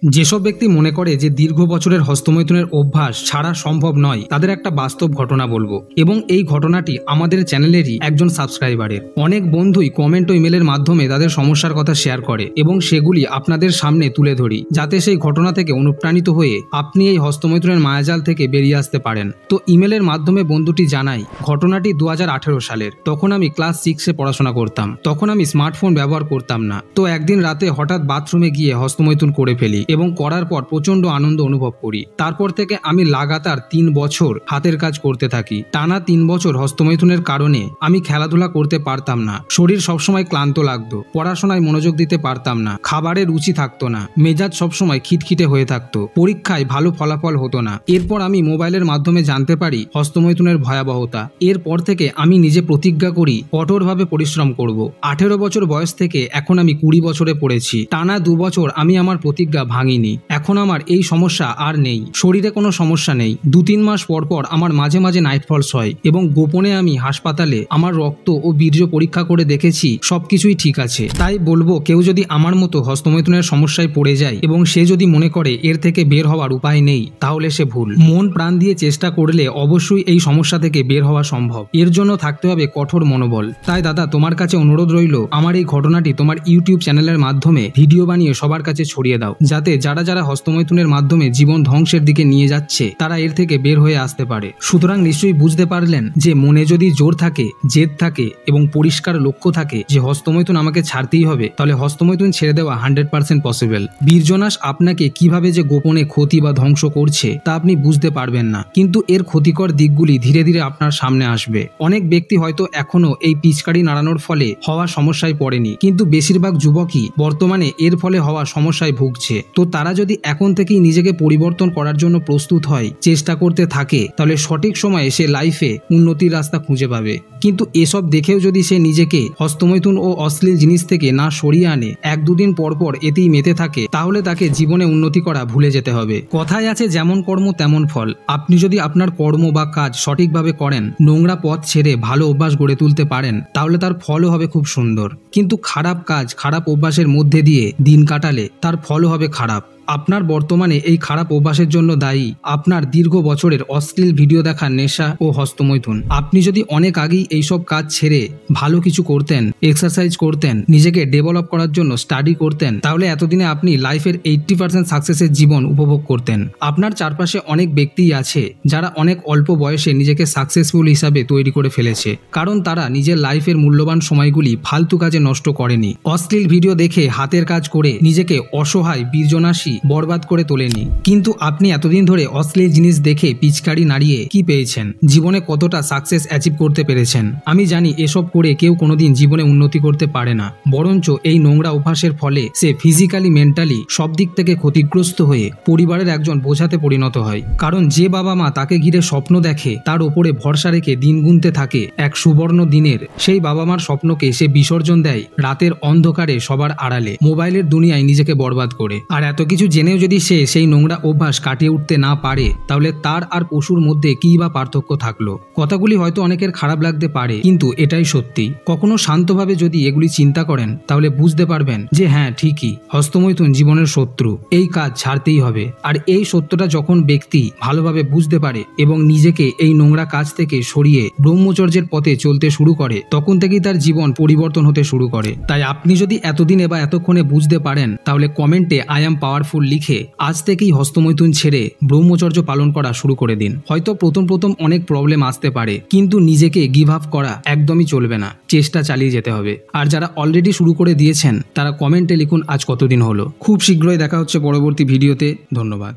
যেসব ব্যক্তি মনে করে যে দীর্ঘ বছরের হস্তমৈথুনের অভ্যাস ছাড়া সম্ভব নয়, তাদের একটা বাস্তব ঘটনা বলবো, এবং এই ঘটনাটি আমাদের চ্যানেলেরই একজন সাবস্ক্রাইবারের। অনেক বন্ধুই কমেন্ট ও ইমেলের মাধ্যমে তাদের সমস্যার কথা শেয়ার করে এবং সেগুলি আপনাদের সামনে তুলে ধরি, যাতে সেই ঘটনা থেকে অনুপ্রাণিত হয়ে আপনি এই হস্তমৈথুনের মায়াজাল থেকে বেরিয়ে আসতে পারেন। তো ইমেলের মাধ্যমে বন্ধুটি জানায় ঘটনাটি 2018 সালের। তখন আমি ক্লাস 6-এ পড়াশোনা করতাম। তখন আমি স্মার্টফোন ব্যবহার করতাম না। তো একদিন রাতে হঠাৎ বাথরুমে গিয়ে হস্তমৈথুন করে ফেলি এবং করার পর প্রচন্ড আনন্দ অনুভব করি। তারপর থেকে আমি লাগাতার 3 বছর হাতের কাজ করতে থাকি। টানা 3 বছর হস্তমৈথুনের কারণে আমি খেলাধুলা করতে পারতাম না, শরীর সবসময় ক্লান্ত লাগতো, পড়াশোনায় মনোযোগ দিতে পারতাম না, খাবারের রুচি থাকতো না, মেজাজ সবসময় খিটখিটে হয়ে থাকতো, পরীক্ষায় ভালো ফলাফল হতো না। এরপর আমি মোবাইলের মাধ্যমে জানতে পারি হস্তমৈথুনের ভয়াবহতা। এরপর থেকে আমি নিজে প্রতিজ্ঞা করি কঠোরভাবে পরিশ্রম করব। 18 বছর বয়স থেকে এখন আমি 20 বছরে পড়েছি। টানা 2 বছর আমি আমার প্রতিজ্ঞা ভাঙিনি। এখন আমার এই সমস্যা আর নেই, শরীরে কোনো সমস্যা নেই। 2-3 মাস পর পর আমার মাঝে মাঝে নাইট ফলস হয় এবং গোপনে আমি হাসপাতালে আমার রক্ত ও বীর্য পরীক্ষা করে দেখেছি সবকিছুই ঠিক আছে। তাই বলবো, কেউ যদি আমার মতো হস্তমৈথুনের সমস্যায় পড়ে যায় এবং সে যদি মনে করে এর থেকে বের হওয়ার উপায় নেই, তাহলে সে ভুল। মন প্রাণ দিয়ে চেষ্টা করলে অবশ্যই এই সমস্যা থেকে বের হওয়া সম্ভব। এর জন্য থাকতে হবে কঠোর মনোবল। তাই দাদা, তোমার কাছে অনুরোধ রইল, আমার এই ঘটনাটি তোমার ইউটিউব চ্যানেলের মাধ্যমে ভিডিও বানিয়ে সবার কাছে ছড়িয়ে দাও, যাতে যারা যারা হস্তমৈথুনের মাধ্যমে জীবন ধ্বংসের দিকে নিয়ে যাচ্ছে তারা এর থেকে বের হয়ে আসতে পারে। সুতরাং নিশ্চয়ই বুঝতে পারলেন যে মনে যদি জোর থাকে, জেদ থাকে এবং পরিষ্কার লক্ষ্য থাকে যে হস্তমৈথুন আমাকে ছাড়তেই হবে, তাহলে হস্তমৈথুন ছেড়ে দেওয়া 100% পসিবল। বীর্যনাশ আপনাকে কিভাবে যে গোপনে ক্ষতি বা ধ্বংস করছে তা আপনি বুঝতে পারবেন না, কিন্তু এর ক্ষতিকর দিকগুলি ধীরে ধীরে আপনার সামনে আসবে। অনেক ব্যক্তি হয়তো এখনো এই পিচকারি নাড়ানোর ফলে হওয়া সমস্যায় পড়েনি, কিন্তু বেশিরভাগ যুবকই বর্তমানে এর ফলে হওয়া সমস্যায় ভুগছে। তো তারা যদি এখন থেকেই নিজেকে পরিবর্তন করার জন্য প্রস্তুত হয়, চেষ্টা করতে থাকে, তাহলে সঠিক সময়ে সে লাইফে উন্নতির রাস্তা খুঁজে পাবে। কিন্তু এসব দেখেও যদি সে নিজেকে হস্তমৈথুন ও অশ্লীল জিনিস থেকে না সরিয়ে আনে, 1-2 দিন পর পর এতেই মেতে থাকে, তাহলে তাকে জীবনে উন্নতি করা ভুলে যেতে হবে। কথায় আছে, যেমন কর্ম তেমন ফল। আপনি যদি আপনার কর্ম বা কাজ সঠিকভাবে করেন, নোংরা পথ ছেড়ে ভালো অভ্যাস গড়ে তুলতে পারেন, তাহলে তার ফলও হবে খুব সুন্দর। কিন্তু খারাপ কাজ, খারাপ অভ্যাসের মধ্যে দিয়ে দিন কাটালে তার ফলও হবে খারাপ। আপনার বর্তমানে এই খারাপ অভ্যাসের জন্য দায়ী আপনার দীর্ঘ বছরের অশ্লীল ভিডিও দেখার নেশা ও হস্তমৈথুন। আপনি যদি অনেক আগেই এইসব কাজ ছেড়ে ভালো কিছু করতেন, এক্সারসাইজ করতেন, নিজেকে ডেভেলপ করার জন্য স্টাডি করতেন, তাহলে এতদিনে আপনি লাইফের 80% সাকসেসের জীবন উপভোগ করতেন। আপনার চারপাশে অনেক ব্যক্তিই আছে যারা অনেক অল্প বয়সে নিজেকে সাকসেসফুল হিসাবে তৈরি করে ফেলেছে, কারণ তারা নিজের লাইফের মূল্যবান সময়গুলি ফালতু কাজে নষ্ট করেনি। অশ্লীল ভিডিও দেখে হাতের কাজ করে নিজেকে অসহায়, বীর্যনাশী, বরবাদ করে তোলেনি। কিন্তু আপনি এতদিন ধরে অশ্লীল জিনিস দেখে পিচকারি নাড়িয়ে কি পেয়েছেন, জীবনে কতটা সাকসেস অ্যাচিভ করতে পেরেছেন? আমি জানি এসব করে কেউ কোনোদিন জীবনে উন্নতি করতে পারে না, বরঞ্চ এই নোংরা অভ্যাসের ফলে সে ফিজিক্যালি, মেন্টালি সব দিক থেকে ক্ষতিগ্রস্ত হয়ে পরিবারের একজন বোঝাতে পরিণত হয়। কারণ যে বাবা মা তাকে ঘিরে স্বপ্ন দেখে, তার উপরে ভরসা রেখে দিন গুনতে থাকে এক সুবর্ণ দিনের, সেই বাবা মার স্বপ্নকে সে বিসর্জন দেয় রাতের অন্ধকারে সবার আড়ালে, মোবাইলের দুনিয়ায় নিজেকে বরবাদ করে। আর এত কিছু জেনেও যদি সে সেই নোংরা অভ্যাস কাটিয়ে উঠতে না পারে, তাহলে তার আর পশুর মধ্যে কী বা পার্থক্য থাকলো? কথাগুলি হয়তো অনেকের খারাপ লাগতে পারে, কিন্তু এটাই সত্যি। কখনো শান্তভাবে যদি এগুলি চিন্তা করেন, তাহলে বুঝতে পারবেন যে হ্যাঁ, ঠিকই, হস্তমৈথুন জীবনের শত্রু, এই কাজ ছাড়তেই হবে। আর এই সত্যটা যখন ব্যক্তি ভালোভাবে বুঝতে পারে এবং নিজেকে এই নোংরা কাজ থেকে সরিয়ে ব্রহ্মচর্যের পথে চলতে শুরু করে, তখন থেকেই তার জীবন পরিবর্তন হতে শুরু করে। তাই আপনি যদি এতদিনে বা এতক্ষণে বুঝতে পারেন, তাহলে কমেন্টে আই অ্যাম পাওয়ারফুল লিখে আজ থেকেই হস্তমৈথুন ছেড়ে ব্রহ্মচর্য পালন করা শুরু করে দিন। হয়তো প্রথম অনেক প্রবলেম আসতে পারে, কিন্তু নিজেকে গিভ আপ করা একদমই চলবে না, চেষ্টা চালিয়ে যেতে হবে। আর যারা অলরেডি শুরু করে দিয়েছেন, তারা কমেন্টে লিখুন আজ কতদিন হলো। খুব শীঘ্রই দেখা হচ্ছে পরবর্তী ভিডিওতে। ধন্যবাদ।